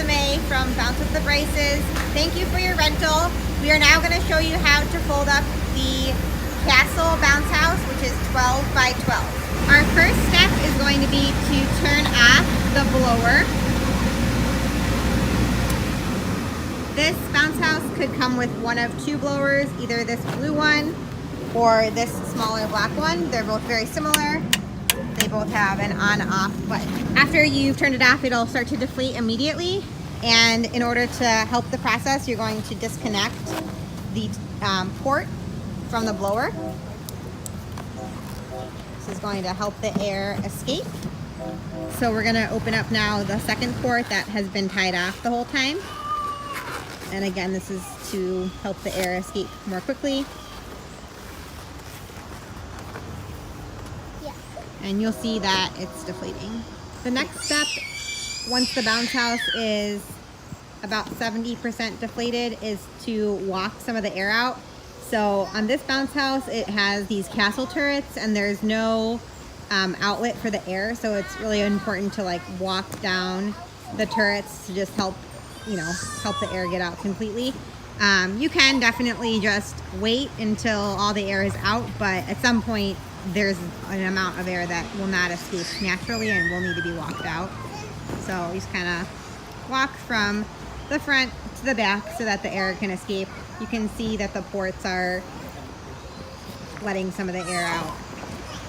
May from Bounce with the Bryces. Thank you for your rental. We are now going to show you how to fold up the Castle bounce house, which is 12 by 12. Our first step is going to be to turn off the blower. This bounce house could come with one of two blowers, either this blue one or this smaller black one. They're both very similar. They both have an on-off button. After you've turned it off, it'll start to deflate immediately. And in order to help the process, you're going to disconnect the port from the blower. This is going to help the air escape. So we're gonna open up now the second port that has been tied off the whole time. And again, this is to help the air escape more quickly. Yeah. And you'll see that it's deflating. The next step, once the bounce house is about 70% deflated, is to walk some of the air out. So on this bounce house, it has these Castle turrets and there's no outlet for the air. So it's really important to like walk down the turrets to just help the air get out completely. You can definitely just wait until all the air is out, but at some point there's an amount of air that will not escape naturally and will need to be walked out. So you just kind of walk from the front to the back so that the air can escape. You can see that the ports are letting some of the air out.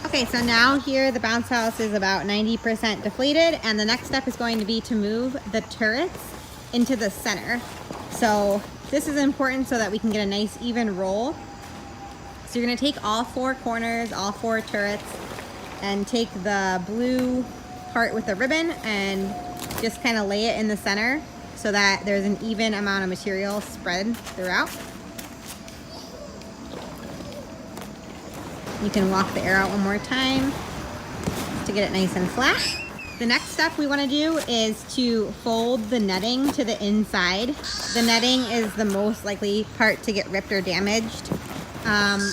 Okay, so now here the bounce house is about 90% deflated, and the next step is going to be to move the turrets into the center. So this is important so that we can get a nice even roll. So you're gonna take all four corners, all four turrets, and take the blue part with the ribbon and just kind of lay it in the center so that there's an even amount of material spread throughout. You can walk the air out one more time to get it nice and flat. The next step we want to do is to fold the netting to the inside. The netting is the most likely part to get ripped or damaged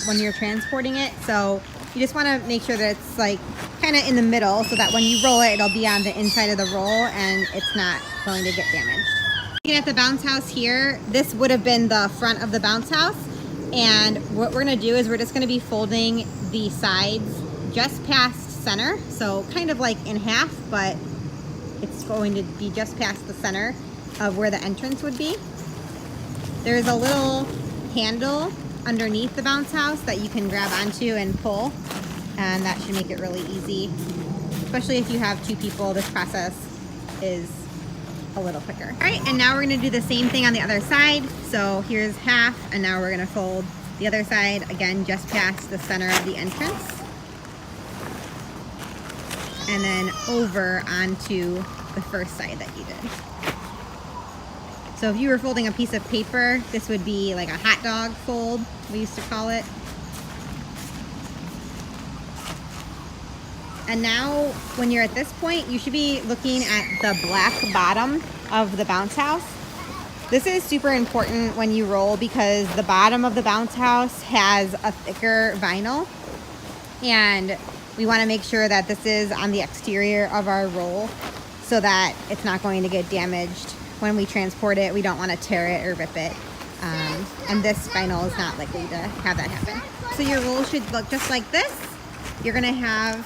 when you're transporting it. So you just want to make sure that it's like kind of in the middle so that when you roll it, it'll be on the inside of the roll and it's not going to get damaged. Looking at the bounce house here, this would have been the front of the bounce house. And what we're going to do is we're just going to be folding the sides just past center, so kind of like in half, but it's going to be just past the center of where the entrance would be. There's a little handle underneath the bounce house that you can grab onto and pull, and that should make it really easy, especially if you have two people. This process is a little quicker. All right, and now we're going to do the same thing on the other side. So here's half, and now we're going to fold the other side again just past the center of the entrance, and then over onto the first side that you did. So if you were folding a piece of paper, this would be like a hot dog fold, we used to call it. And now when you're at this point, you should be looking at the black bottom of the bounce house. This is super important when you roll because the bottom of the bounce house has a thicker vinyl, and we want to make sure that this is on the exterior of our roll so that it's not going to get damaged when we transport it. We don't want to tear it or rip it. And this vinyl is not likely to have that happen. So your roll should look just like this. You're going to have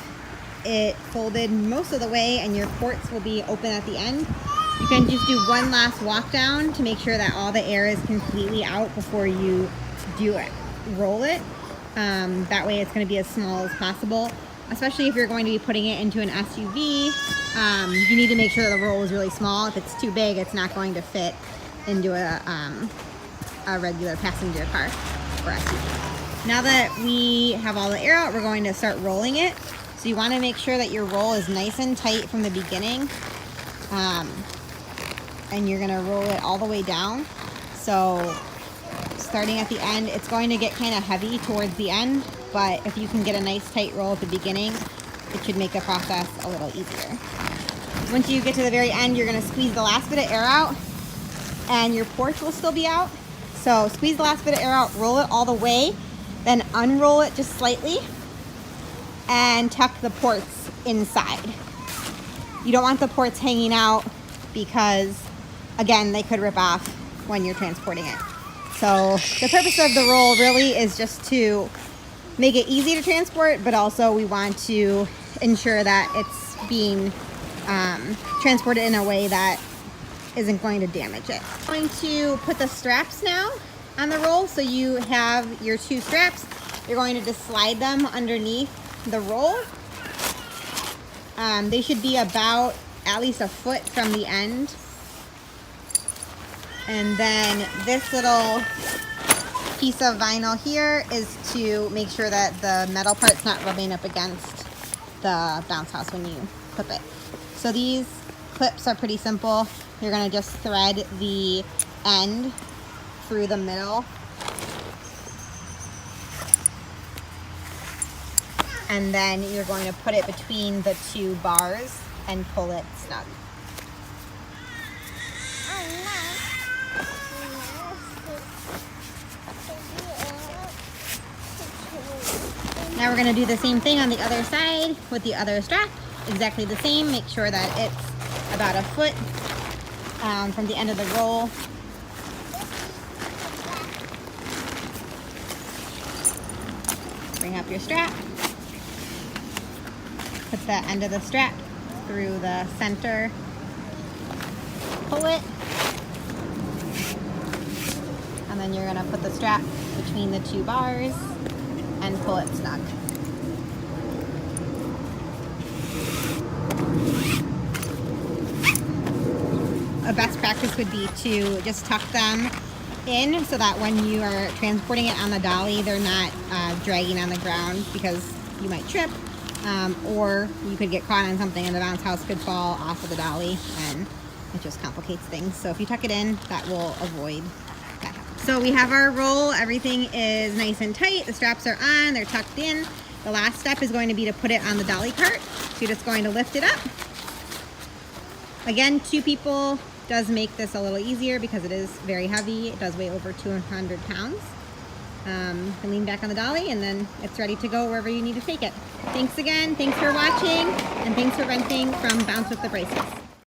it folded most of the way and your ports will be open at the end. You can just do one last walk down to make sure that all the air is completely out before you do it. Roll it. That way it's going to be as small as possible. Especially if you're going to be putting it into an SUV, you need to make sure the roll is really small. If it's too big, it's not going to fit into a regular passenger car or SUV. Now that we have all the air out, we're going to start rolling it. So you want to make sure that your roll is nice and tight from the beginning. And you're going to roll it all the way down. So starting at the end, it's going to get kind of heavy towards the end, but if you can get a nice tight roll at the beginning, it should make the process a little easier. Once you get to the very end, you're going to squeeze the last bit of air out and your ports will still be out. So squeeze the last bit of air out, roll it all the way, then unroll it just slightly and tuck the ports inside. You don't want the ports hanging out because again, they could rip off when you're transporting it. So the purpose of the roll really is just to make it easy to transport, but also we want to ensure that it's being transported in a way that isn't going to damage it. I'm going to put the straps now on the roll. So you have your 2 straps. You're going to just slide them underneath the roll. They should be about at least a foot from the end. And then this little piece of vinyl here is to make sure that the metal part's not rubbing up against the bounce house when you clip it. So these clips are pretty simple. You're gonna just thread the end through the middle. And then you're going to put it between the 2 bars and pull it snug. Now we're going to do the same thing on the other side with the other strap. Exactly the same. Make sure that it's about a foot from the end of the roll. Bring up your strap. Put the end of the strap through the center. Pull it. And then you're going to put the strap between the 2 bars and pull it snug. A best practice would be to just tuck them in so that when you are transporting it on the dolly, they're not dragging on the ground, because you might trip, or you could get caught on something and the bounce house could fall off of the dolly, and it just complicates things. So if you tuck it in, that will avoid that. So we have our roll. Everything is nice and tight. The straps are on, they're tucked in. The last step is going to be to put it on the dolly cart. So you're just going to lift it up. Again, 2 people does make this a little easier because it is very heavy. It does weigh over 200 pounds. And lean back on the dolly, and then it's ready to go wherever you need to take it. Thanks again. Thanks for watching, and thanks for renting from Bounce with the Braces.